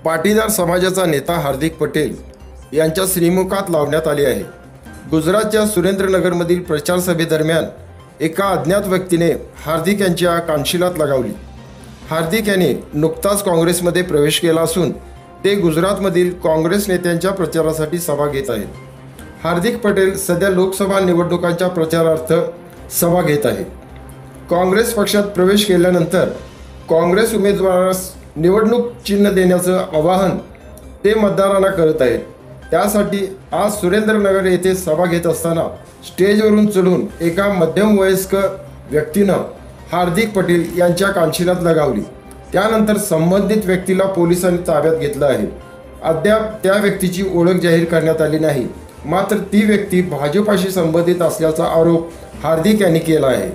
पाटीदार समाजाचा नेता हार्दिक पटेल यांच्या श्रीमुखात लावण्यात आली आहे। गुजरातच्या सुरेंद्रनगरमधील प्रचार सभेदरम्यान एका अज्ञात व्यक्तीने हार्दिक यांच्या कानशिलात लगावली। हार्दिक यांनी नुकताच काँग्रेसमध्ये प्रवेश केला असून ते गुजरातमधील काँग्रेस नेत्यांच्या प्रचारासाठी सभा घेत आहेत। हार्दिक पटेल सध्या लोकसभा निवडणुकांच्या प्रचारार्थ सभा घेत आहेत। काँग्रेस पक्षात प्रवेश केल्यानंतर काँग्रेस उमेदवारास निवडणूक चिन्ह देण्याचं आवाहन ते मतदारांना करत आहेत। त्यासाठी आज सुरेंद्रनगर येथे सभा घेत असताना स्टेजवरून चढून एका मध्यमवयस्क व्यक्तीनं हार्दिक पटेल यांच्या कानशिलात लगावली। त्यानंतर संबंधित व्यक्तीला पोलिसांनी ताब्यात घेतलं आहे। अद्याप त्या व्यक्तीची ओळख जाहीर करण्यात आली नाही, मात्र ती व्यक्ती भाजपाशी संबंधित असल्याचा आरोप हार्दिक यांनी केला आहे।